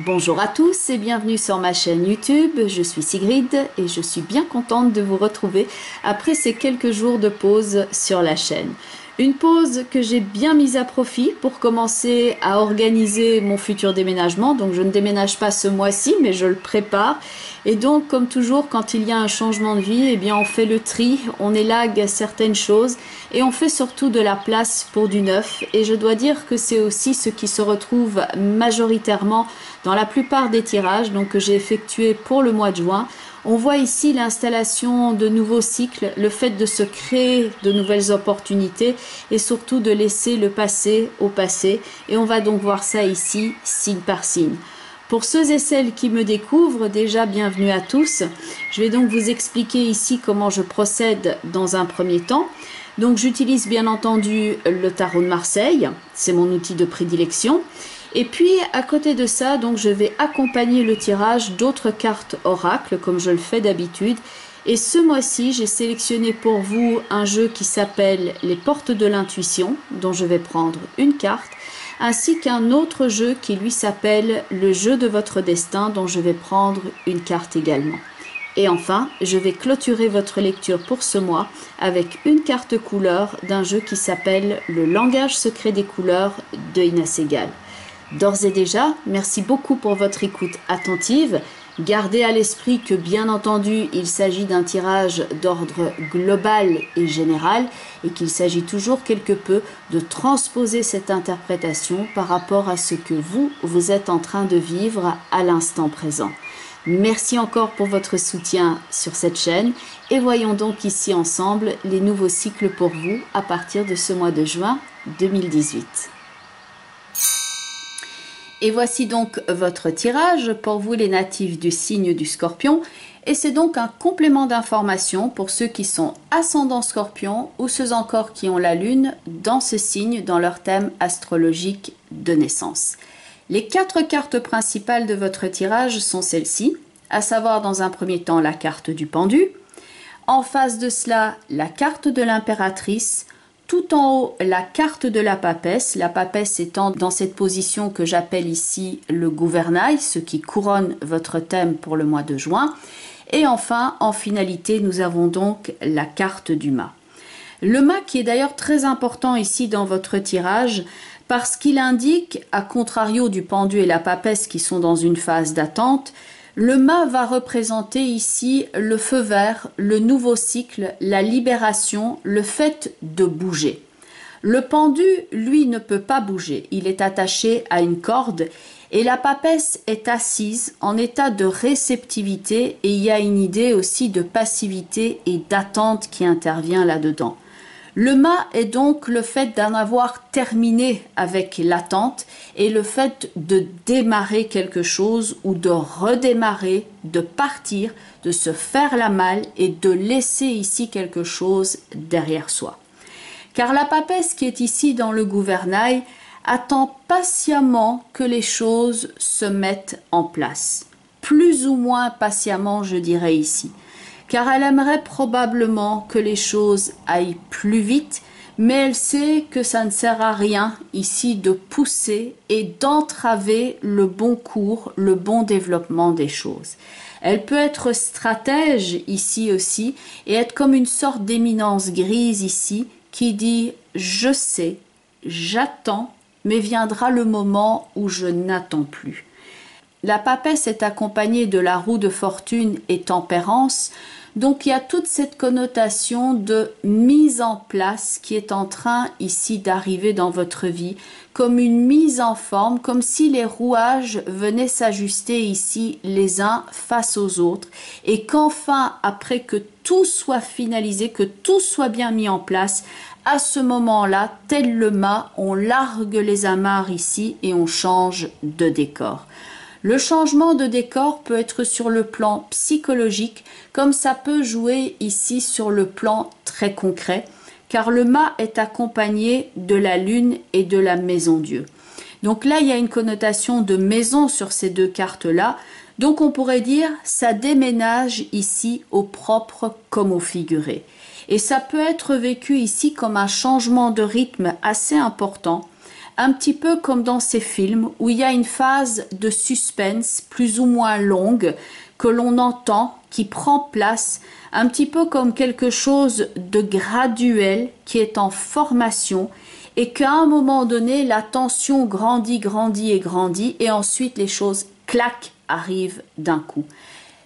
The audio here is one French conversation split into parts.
Bonjour à tous et bienvenue sur ma chaîne YouTube, je suis Sigrid et je suis bien contente de vous retrouver après ces quelques jours de pause sur la chaîne. Une pause que j'ai bien mise à profit pour commencer à organiser mon futur déménagement. Donc je ne déménage pas ce mois-ci mais je le prépare. Et donc comme toujours quand il y a un changement de vie, eh bien on fait le tri, on élague certaines choses et on fait surtout de la place pour du neuf. Et je dois dire que c'est aussi ce qui se retrouve majoritairement dans la plupart des tirages donc, que j'ai effectués pour le mois de juin. On voit ici l'installation de nouveaux cycles, le fait de se créer de nouvelles opportunités et surtout de laisser le passé au passé. Et on va donc voir ça ici, signe par signe. Pour ceux et celles qui me découvrent, déjà bienvenue à tous. Je vais donc vous expliquer ici comment je procède dans un premier temps. Donc j'utilise bien entendu le tarot de Marseille, c'est mon outil de prédilection. Et puis à côté de ça, donc je vais accompagner le tirage d'autres cartes oracle comme je le fais d'habitude. Et ce mois-ci, j'ai sélectionné pour vous un jeu qui s'appelle Les Portes de l'Intuition, dont je vais prendre une carte, ainsi qu'un autre jeu qui lui s'appelle Le Jeu de votre destin, dont je vais prendre une carte également. Et enfin, je vais clôturer votre lecture pour ce mois avec une carte couleur d'un jeu qui s'appelle Le Langage secret des couleurs de Inès Segal. D'ores et déjà, merci beaucoup pour votre écoute attentive. Gardez à l'esprit que bien entendu, il s'agit d'un tirage d'ordre global et général et qu'il s'agit toujours quelque peu de transposer cette interprétation par rapport à ce que vous êtes en train de vivre à l'instant présent. Merci encore pour votre soutien sur cette chaîne et voyons donc ici ensemble les nouveaux cycles pour vous à partir de ce mois de juin 2018. Et voici donc votre tirage pour vous les natifs du signe du Scorpion. Et c'est donc un complément d'information pour ceux qui sont ascendant Scorpion ou ceux encore qui ont la lune dans ce signe dans leur thème astrologique de naissance. Les 4 cartes principales de votre tirage sont celles-ci, à savoir dans un premier temps la carte du pendu, en face de cela la carte de l'impératrice, tout en haut, la carte de la papesse étant dans cette position que j'appelle ici le gouvernail, ce qui couronne votre thème pour le mois de juin. Et enfin, en finalité, nous avons donc la carte du mât. Le mât qui est d'ailleurs très important ici dans votre tirage parce qu'il indique, à contrario du pendu et la papesse qui sont dans une phase d'attente, le mât va représenter ici le feu vert, le nouveau cycle, la libération, le fait de bouger. Le pendu, lui, ne peut pas bouger. Il est attaché à une corde et la papesse est assise en état de réceptivité et il y a une idée aussi de passivité et d'attente qui intervient là-dedans. Le mât est donc le fait d'en avoir terminé avec l'attente et le fait de démarrer quelque chose ou de redémarrer, de partir, de se faire la malle et de laisser ici quelque chose derrière soi. Car la papesse qui est ici dans le gouvernail attend patiemment que les choses se mettent en place. Plus ou moins patiemment, je dirais ici. Car elle aimerait probablement que les choses aillent plus vite, mais elle sait que ça ne sert à rien ici de pousser et d'entraver le bon cours, le bon développement des choses. Elle peut être stratège ici aussi et être comme une sorte d'éminence grise ici qui dit « je sais, j'attends, mais viendra le moment où je n'attends plus ». La papesse est accompagnée de la roue de fortune et tempérance, donc il y a toute cette connotation de mise en place qui est en train ici d'arriver dans votre vie, comme une mise en forme, comme si les rouages venaient s'ajuster ici les uns face aux autres et qu'enfin, après que tout soit finalisé, que tout soit bien mis en place, à ce moment-là, tel le mât, on largue les amarres ici et on change de décor. Le changement de décor peut être sur le plan psychologique, comme ça peut jouer ici sur le plan très concret, car le mât est accompagné de la lune et de la maison Dieu. Donc là, il y a une connotation de maison sur ces deux cartes-là, donc on pourrait dire ça déménage ici au propre comme au figuré. Et ça peut être vécu ici comme un changement de rythme assez important, un petit peu comme dans ces films où il y a une phase de suspense plus ou moins longue que l'on entend, qui prend place, un petit peu comme quelque chose de graduel qui est en formation et qu'à un moment donné, la tension grandit, grandit et grandit et ensuite les choses, clac, arrivent d'un coup.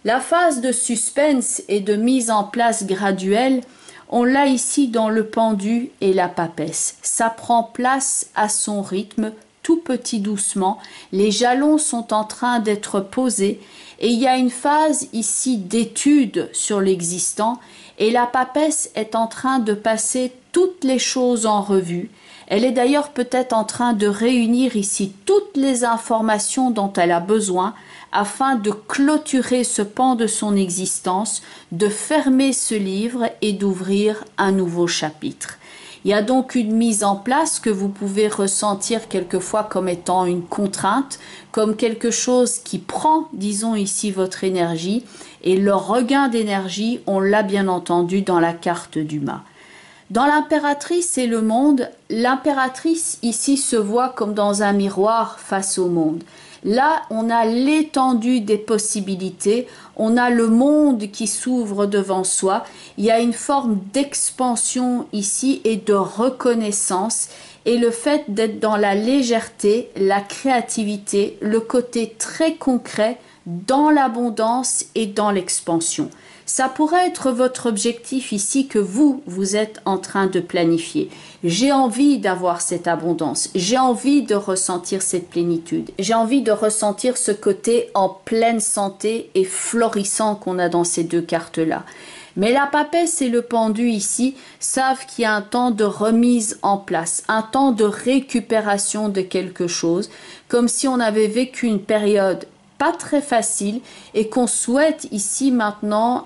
La phase de suspense et de mise en place graduelle, on l'a ici dans le pendu et la papesse. Ça prend place à son rythme, tout petit doucement. Les jalons sont en train d'être posés et il y a une phase ici d'étude sur l'existant et la papesse est en train de passer toutes les choses en revue. Elle est d'ailleurs peut-être en train de réunir ici toutes les informations dont elle a besoin afin de clôturer ce pan de son existence, de fermer ce livre et d'ouvrir un nouveau chapitre. Il y a donc une mise en place que vous pouvez ressentir quelquefois comme étant une contrainte, comme quelque chose qui prend, disons ici, votre énergie, et le regain d'énergie, on l'a bien entendu dans la carte du mât. Dans l'impératrice et le monde, l'impératrice ici se voit comme dans un miroir face au monde. Là, on a l'étendue des possibilités, on a le monde qui s'ouvre devant soi, il y a une forme d'expansion ici et de reconnaissance et le fait d'être dans la légèreté, la créativité, le côté très concret dans l'abondance et dans l'expansion. Ça pourrait être votre objectif ici que vous êtes en train de planifier. J'ai envie d'avoir cette abondance, j'ai envie de ressentir cette plénitude, j'ai envie de ressentir ce côté en pleine santé et florissant qu'on a dans ces deux cartes-là. Mais la papesse et le pendu ici savent qu'il y a un temps de remise en place, un temps de récupération de quelque chose, comme si on avait vécu une période pas très facile et qu'on souhaite ici maintenant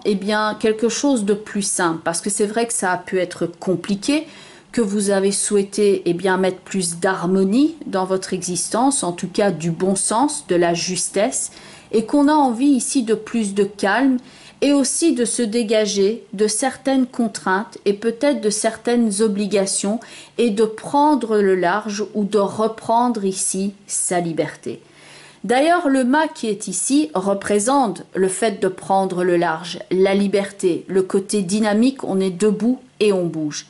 quelque chose de plus simple parce que c'est vrai que ça a pu être compliqué, que vous avez souhaité mettre plus d'harmonie dans votre existence, en tout cas du bon sens, de la justesse et qu'on a envie ici de plus de calme et aussi de se dégager de certaines contraintes et peut-être de certaines obligations et de prendre le large ou de reprendre ici sa liberté. D'ailleurs, le mât qui est ici représente le fait de prendre le large, la liberté, le côté dynamique, on est debout et on bouge.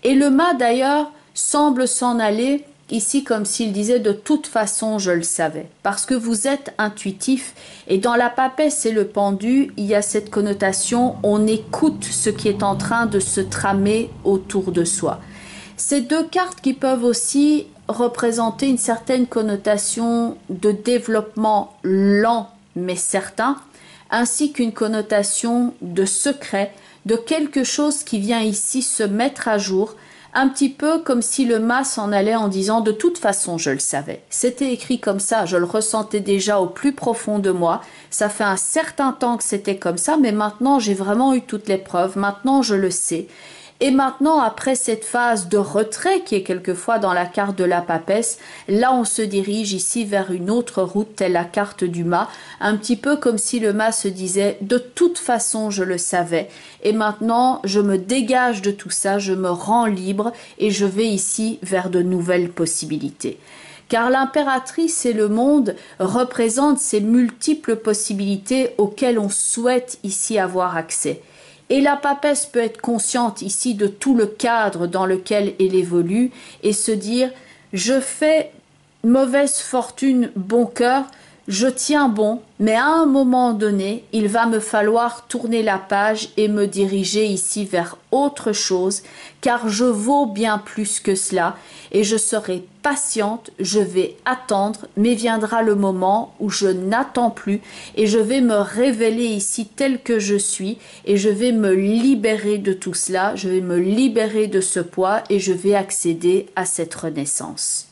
Et le mât d'ailleurs semble s'en aller ici comme s'il disait de toute façon je le savais, parce que vous êtes intuitif et dans la papesse et le pendu, il y a cette connotation on écoute ce qui est en train de se tramer autour de soi. Ces deux cartes qui peuvent aussi représenter une certaine connotation de développement lent mais certain, ainsi qu'une connotation de secret, de quelque chose qui vient ici se mettre à jour, un petit peu comme si le mât s'en allait en disant de toute façon je le savais. C'était écrit comme ça, je le ressentais déjà au plus profond de moi, ça fait un certain temps que c'était comme ça, mais maintenant j'ai vraiment eu toutes les preuves, maintenant je le sais. Et maintenant, après cette phase de retrait qui est quelquefois dans la carte de la papesse, là on se dirige ici vers une autre route, telle la carte du mât, un petit peu comme si le mât se disait « de toute façon je le savais et maintenant je me dégage de tout ça, je me rends libre et je vais ici vers de nouvelles possibilités ». Car l'impératrice et le monde représentent ces multiples possibilités auxquelles on souhaite ici avoir accès. Et la papesse peut être consciente ici de tout le cadre dans lequel elle évolue et se dire « je fais mauvaise fortune, bon cœur, je tiens bon, mais à un moment donné, il va me falloir tourner la page et me diriger ici vers autre chose, car je vaux bien plus que cela, et je serai patiente, je vais attendre, mais viendra le moment où je n'attends plus, et je vais me révéler ici tel que je suis, et je vais me libérer de tout cela, je vais me libérer de ce poids, et je vais accéder à cette renaissance.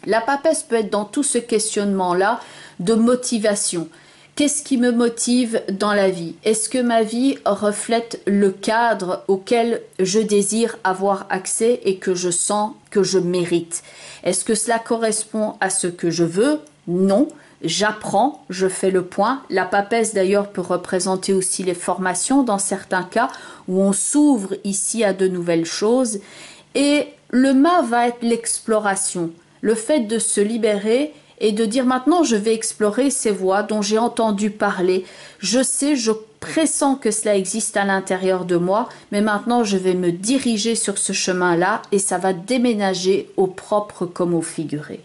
La papesse peut être dans tout ce questionnement-là de motivation. Qu'est-ce qui me motive dans la vie? Est-ce que ma vie reflète le cadre auquel je désire avoir accès et que je sens que je mérite? Est-ce que cela correspond à ce que je veux? Non. J'apprends, je fais le point. La papesse d'ailleurs peut représenter aussi les formations dans certains cas où on s'ouvre ici à de nouvelles choses. Et le mât va être l'exploration. le fait de se libérer et de dire maintenant je vais explorer ces voies dont j'ai entendu parler. Je sais, je pressens que cela existe à l'intérieur de moi, mais maintenant je vais me diriger sur ce chemin-là et ça va déménager au propre comme au figuré.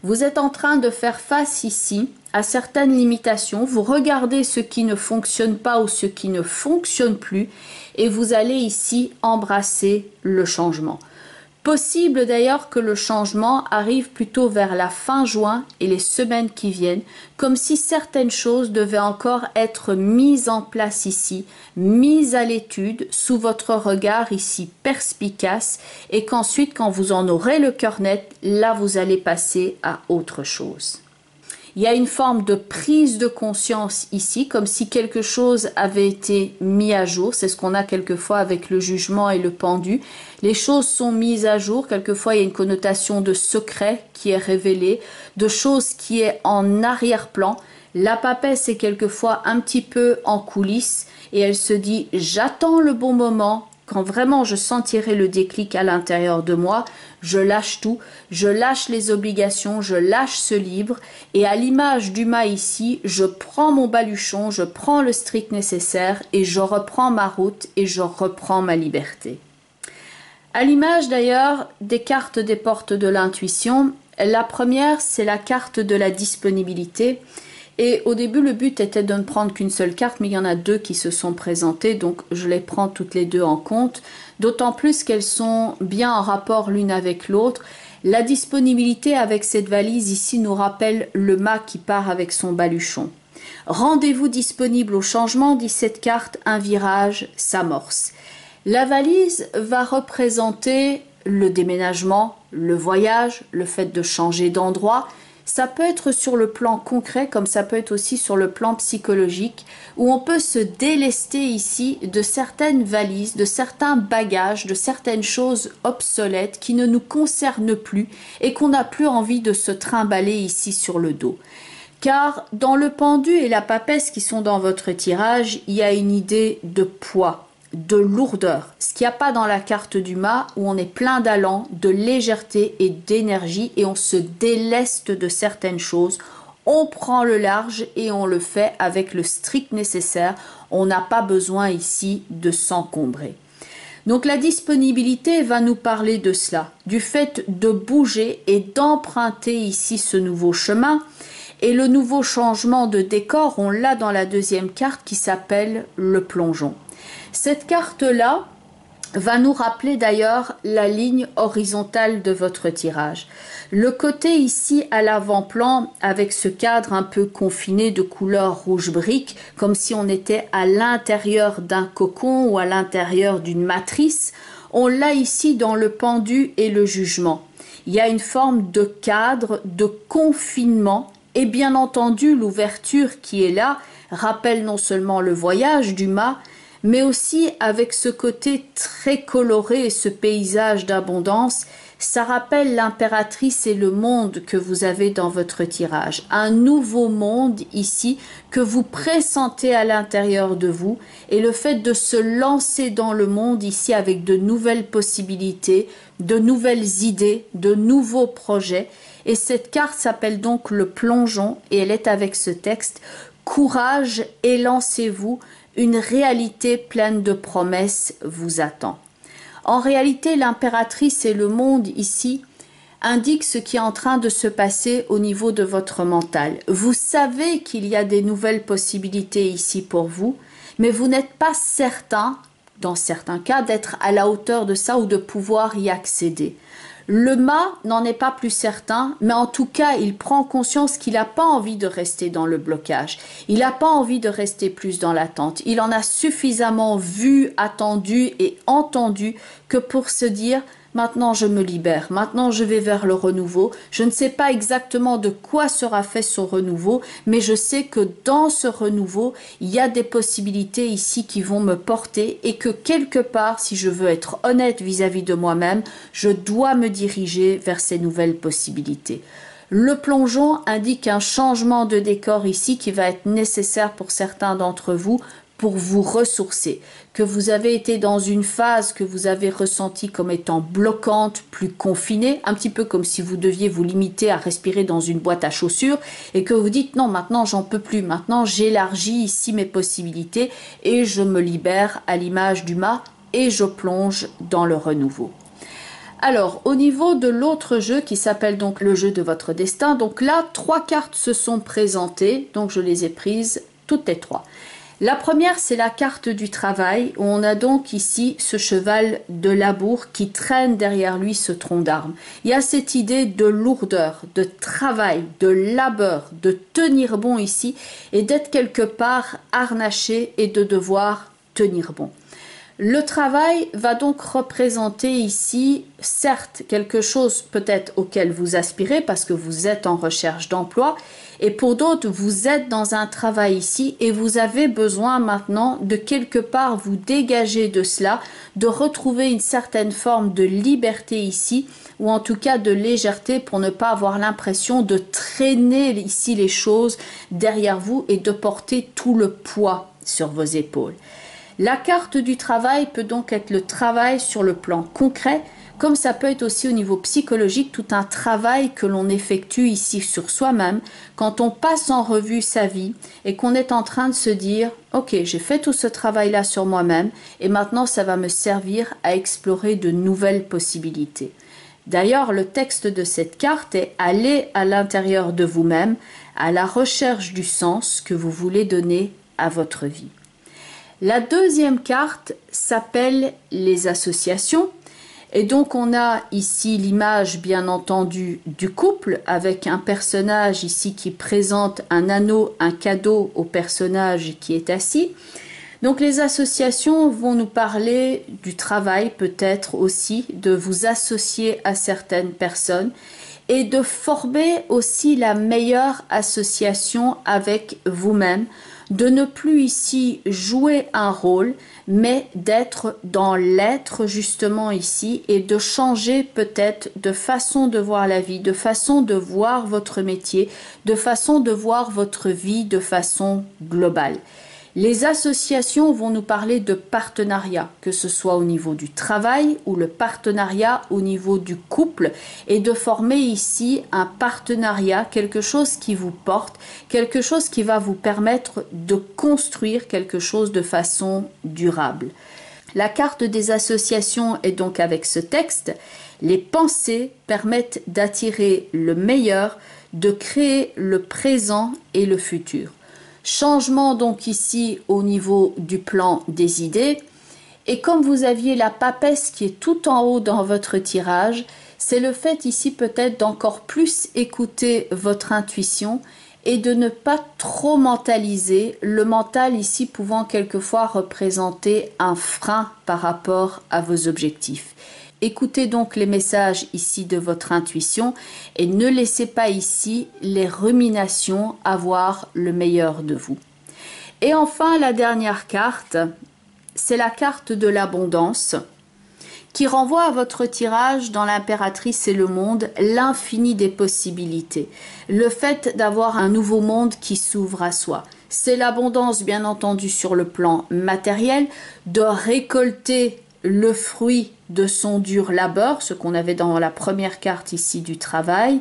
Vous êtes en train de faire face ici à certaines limitations, vous regardez ce qui ne fonctionne pas ou ce qui ne fonctionne plus et vous allez ici embrasser le changement. Possible d'ailleurs que le changement arrive plutôt vers la fin juin et les semaines qui viennent, comme si certaines choses devaient encore être mises en place ici, mises à l'étude, sous votre regard ici perspicace, et qu'ensuite, quand vous en aurez le cœur net, là vous allez passer à autre chose. Il y a une forme de prise de conscience ici, comme si quelque chose avait été mis à jour. C'est ce qu'on a quelquefois avec le jugement et le pendu. Les choses sont mises à jour. Quelquefois, il y a une connotation de secret qui est révélée, de choses qui est en arrière-plan. La papesse est quelquefois un petit peu en coulisses et elle se dit « j'attends le bon moment ». Quand vraiment je sentirai le déclic à l'intérieur de moi, je lâche tout, je lâche les obligations, je lâche ce livre et à l'image du mât ici, je prends mon baluchon, je prends le strict nécessaire et je reprends ma route et je reprends ma liberté. À l'image d'ailleurs des cartes des portes de l'intuition, la première c'est la carte de la disponibilité. Et au début, le but était de ne prendre qu'une seule carte, mais il y en a deux qui se sont présentées, donc je les prends toutes les deux en compte, d'autant plus qu'elles sont bien en rapport l'une avec l'autre. La disponibilité avec cette valise ici nous rappelle le mât qui part avec son baluchon. Rendez-vous disponible au changement, dit cette carte, un virage s'amorce. La valise va représenter le déménagement, le voyage, le fait de changer d'endroit. Ça peut être sur le plan concret comme ça peut être aussi sur le plan psychologique où on peut se délester ici de certaines valises, de certains bagages, de certaines choses obsolètes qui ne nous concernent plus et qu'on n'a plus envie de se trimballer ici sur le dos. Car dans le pendu et la papesse qui sont dans votre tirage, il y a une idée de poids, de lourdeur, ce qu'il n'y a pas dans la carte du mât où on est plein d'allant, de légèreté et d'énergie et on se déleste de certaines choses. On prend le large et on le fait avec le strict nécessaire. On n'a pas besoin ici de s'encombrer. Donc la disponibilité va nous parler de cela, du fait de bouger et d'emprunter ici ce nouveau chemin. Et le nouveau changement de décor, on l'a dans la deuxième carte qui s'appelle le plongeon. Cette carte-là va nous rappeler d'ailleurs la ligne horizontale de votre tirage. Le côté ici à l'avant-plan avec ce cadre un peu confiné de couleur rouge brique, comme si on était à l'intérieur d'un cocon ou à l'intérieur d'une matrice, on l'a ici dans le pendu et le jugement. Il y a une forme de cadre, de confinement et bien entendu l'ouverture qui est là rappelle non seulement le voyage du mât, mais aussi avec ce côté très coloré et ce paysage d'abondance, ça rappelle l'impératrice et le monde que vous avez dans votre tirage. Un nouveau monde ici que vous pressentez à l'intérieur de vous et le fait de se lancer dans le monde ici avec de nouvelles possibilités, de nouvelles idées, de nouveaux projets. Et cette carte s'appelle donc le plongeon et elle est avec ce texte « Courage et lancez-vous ». Une réalité pleine de promesses vous attend. En réalité, l'impératrice et le monde ici indiquent ce qui est en train de se passer au niveau de votre mental. Vous savez qu'il y a des nouvelles possibilités ici pour vous, mais vous n'êtes pas certain, dans certains cas, d'être à la hauteur de ça ou de pouvoir y accéder. Le mât n'en est pas plus certain, mais en tout cas, il prend conscience qu'il n'a pas envie de rester dans le blocage. Il n'a pas envie de rester plus dans l'attente. Il en a suffisamment vu, attendu et entendu que pour se dire « maintenant je me libère, maintenant je vais vers le renouveau. Je ne sais pas exactement de quoi sera fait ce renouveau, mais je sais que dans ce renouveau, il y a des possibilités ici qui vont me porter et que quelque part, si je veux être honnête vis-à-vis de moi-même, je dois me diriger vers ces nouvelles possibilités. » Le plongeon indique un changement de décor ici qui va être nécessaire pour certains d'entre vous, pour vous ressourcer, que vous avez été dans une phase que vous avez ressentie comme étant bloquante, plus confinée, un petit peu comme si vous deviez vous limiter à respirer dans une boîte à chaussures et que vous dites non, maintenant j'en peux plus, maintenant j'élargis ici mes possibilités et je me libère à l'image du mât et je plonge dans le renouveau. Alors, au niveau de l'autre jeu qui s'appelle donc le jeu de votre destin, donc là, 3 cartes se sont présentées, donc je les ai prises toutes les 3. La première, c'est la carte du travail, où on a donc ici ce cheval de labour qui traîne derrière lui ce tronc d'arbre. Il y a cette idée de lourdeur, de travail, de labeur, de tenir bon ici, et d'être quelque part harnaché et de devoir tenir bon. Le travail va donc représenter ici, certes, quelque chose peut-être auquel vous aspirez parce que vous êtes en recherche d'emploi et pour d'autres, vous êtes dans un travail ici et vous avez besoin maintenant de quelque part vous dégager de cela, de retrouver une certaine forme de liberté ici ou en tout cas de légèreté pour ne pas avoir l'impression de traîner ici les choses derrière vous et de porter tout le poids sur vos épaules. La carte du travail peut donc être le travail sur le plan concret, comme ça peut être aussi au niveau psychologique tout un travail que l'on effectue ici sur soi-même quand on passe en revue sa vie et qu'on est en train de se dire « Ok, j'ai fait tout ce travail-là sur moi-même et maintenant ça va me servir à explorer de nouvelles possibilités. » D'ailleurs, le texte de cette carte est « Aller à l'intérieur de vous-même, à la recherche du sens que vous voulez donner à votre vie. » La deuxième carte s'appelle les associations et donc on a ici l'image bien entendu du couple avec un personnage ici qui présente un anneau, un cadeau au personnage qui est assis. Donc les associations vont nous parler du travail peut-être aussi, de vous associer à certaines personnes et de former aussi la meilleure association avec vous-même, de ne plus ici jouer un rôle, mais d'être dans l'être justement ici et de changer peut-être de façon de voir la vie, de façon de voir votre métier, de façon de voir votre vie de façon globale. Les associations vont nous parler de partenariat, que ce soit au niveau du travail ou le partenariat au niveau du couple et de former ici un partenariat, quelque chose qui vous porte, quelque chose qui va vous permettre de construire quelque chose de façon durable. La carte des associations est donc avec ce texte. Les pensées permettent d'attirer le meilleur, de créer le présent et le futur. Changement donc ici au niveau du plan des idées. Et comme vous aviez la papesse qui est tout en haut dans votre tirage, c'est le fait ici peut-être d'encore plus écouter votre intuition et de ne pas trop mentaliser, le mental ici pouvant quelquefois représenter un frein par rapport à vos objectifs. Écoutez donc les messages ici de votre intuition et ne laissez pas ici les ruminations avoir le meilleur de vous. Et enfin, la dernière carte, c'est la carte de l'abondance qui renvoie à votre tirage dans l'impératrice et le monde, l'infini des possibilités. Le fait d'avoir un nouveau monde qui s'ouvre à soi. C'est l'abondance bien entendu sur le plan matériel, de récolter le fruit de son dur labeur, ce qu'on avait dans la première carte ici du travail.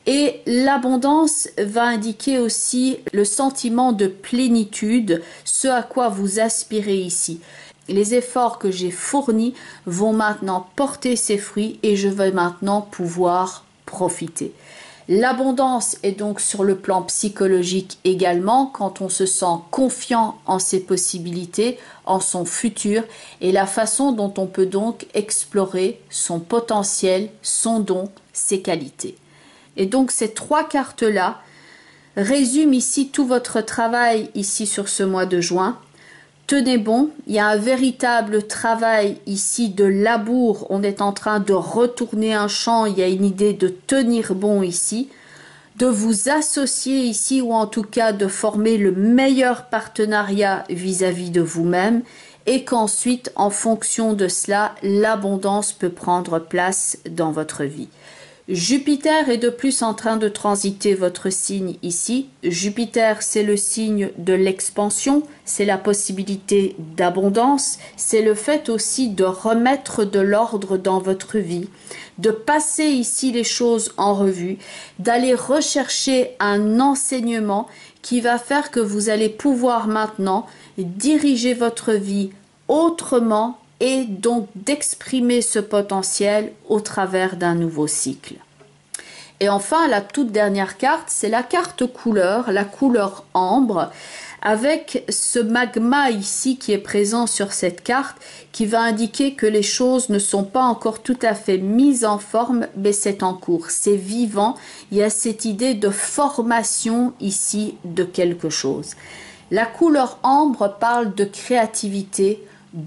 Et l'abondance va indiquer aussi le sentiment de plénitude, ce à quoi vous aspirez ici. Les efforts que j'ai fournis vont maintenant porter ses fruits et je vais maintenant pouvoir profiter. L'abondance est donc sur le plan psychologique également, quand on se sent confiant en ses possibilités, en son futur et la façon dont on peut donc explorer son potentiel, son don, ses qualités. Et donc ces 3 cartes-là résument ici tout votre travail ici sur ce mois de juin. Tenez bon, il y a un véritable travail ici de labour, on est en train de retourner un champ, il y a une idée de tenir bon ici, de vous associer ici ou en tout cas de former le meilleur partenariat vis-à-vis de vous-même et qu'ensuite en fonction de cela, l'abondance peut prendre place dans votre vie. Jupiter est de plus en train de transiter votre signe ici. Jupiter, c'est le signe de l'expansion, c'est la possibilité d'abondance, c'est le fait aussi de remettre de l'ordre dans votre vie, de passer ici les choses en revue, d'aller rechercher un enseignement qui va faire que vous allez pouvoir maintenant diriger votre vie autrement et donc d'exprimer ce potentiel au travers d'un nouveau cycle. Et enfin, la toute dernière carte, c'est la carte couleur, la couleur ambre, avec ce magma ici qui est présent sur cette carte, qui va indiquer que les choses ne sont pas encore tout à fait mises en forme, mais c'est en cours, c'est vivant, il y a cette idée de formation ici de quelque chose. La couleur ambre parle de créativité,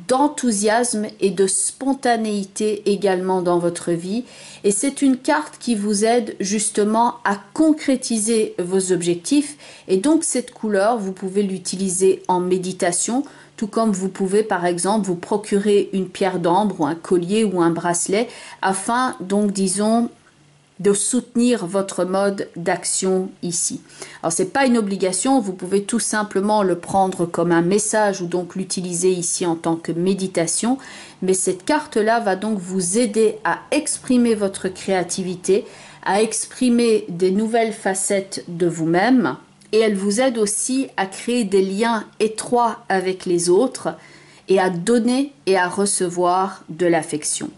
d'enthousiasme et de spontanéité également dans votre vie, et c'est une carte qui vous aide justement à concrétiser vos objectifs. Et donc cette couleur, vous pouvez l'utiliser en méditation, tout comme vous pouvez par exemple vous procurer une pierre d'ambre ou un collier ou un bracelet afin donc disons de soutenir votre mode d'action ici. Alors c'est pas une obligation, vous pouvez tout simplement le prendre comme un message ou donc l'utiliser ici en tant que méditation, mais cette carte-là va donc vous aider à exprimer votre créativité, à exprimer des nouvelles facettes de vous-même, et elle vous aide aussi à créer des liens étroits avec les autres et à donner et à recevoir de l'affection.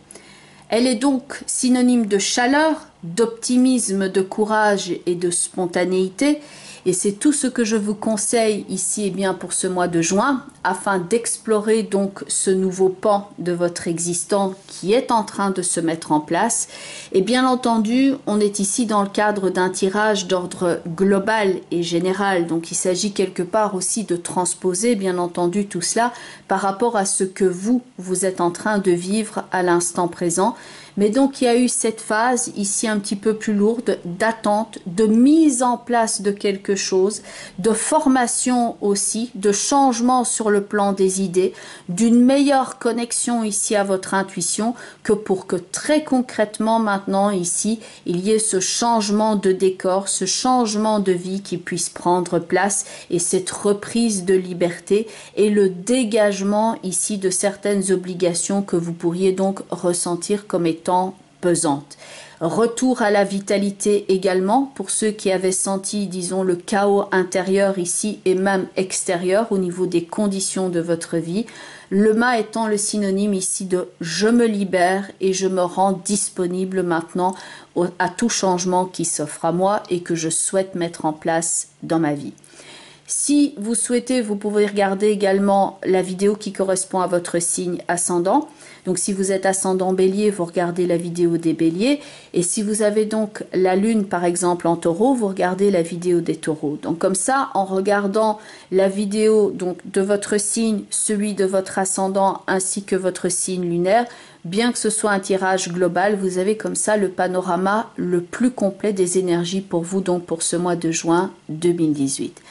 Elle est donc synonyme de chaleur, d'optimisme, de courage et de spontanéité. Et c'est tout ce que je vous conseille ici et bien pour ce mois de juin, afin d'explorer donc ce nouveau pan de votre existence qui est en train de se mettre en place. Et bien entendu, on est ici dans le cadre d'un tirage d'ordre global et général. Donc il s'agit quelque part aussi de transposer bien entendu tout cela par rapport à ce que vous êtes en train de vivre à l'instant présent. Mais donc il y a eu cette phase ici un petit peu plus lourde d'attente, de mise en place de quelque chose, de formation aussi, de changement sur le plan des idées, d'une meilleure connexion ici à votre intuition, que pour que très concrètement maintenant ici il y ait ce changement de décor, ce changement de vie qui puisse prendre place, et cette reprise de liberté et le dégagement ici de certaines obligations que vous pourriez donc ressentir comme étant pesantes. Retour à la vitalité également pour ceux qui avaient senti, disons, le chaos intérieur ici et même extérieur au niveau des conditions de votre vie. Le mât étant le synonyme ici de je me libère et je me rends disponible maintenant à tout changement qui s'offre à moi et que je souhaite mettre en place dans ma vie. Si vous souhaitez, vous pouvez regarder également la vidéo qui correspond à votre signe ascendant. Donc si vous êtes ascendant bélier, vous regardez la vidéo des béliers. Et si vous avez donc la lune par exemple en taureau, vous regardez la vidéo des taureaux. Donc comme ça, en regardant la vidéo donc de votre signe, celui de votre ascendant ainsi que votre signe lunaire, bien que ce soit un tirage global, vous avez comme ça le panorama le plus complet des énergies pour vous, donc pour ce mois de juin 2018.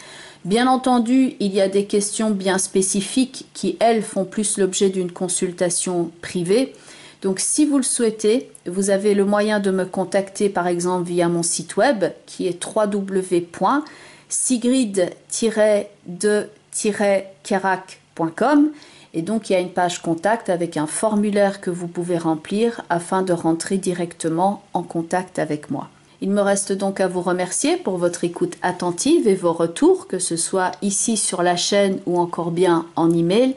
Bien entendu, il y a des questions bien spécifiques qui, elles, font plus l'objet d'une consultation privée. Donc, si vous le souhaitez, vous avez le moyen de me contacter, par exemple, via mon site web, qui est www.sigrid-de-kerak.com. Et donc, il y a une page contact avec un formulaire que vous pouvez remplir afin de rentrer directement en contact avec moi. Il me reste donc à vous remercier pour votre écoute attentive et vos retours, que ce soit ici sur la chaîne ou encore bien en email.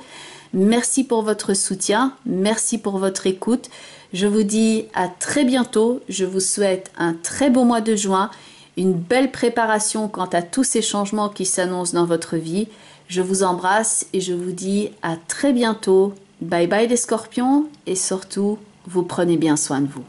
Merci pour votre soutien, merci pour votre écoute. Je vous dis à très bientôt. Je vous souhaite un très beau mois de juin, une belle préparation quant à tous ces changements qui s'annoncent dans votre vie. Je vous embrasse et je vous dis à très bientôt. Bye bye les scorpions et surtout, vous prenez bien soin de vous.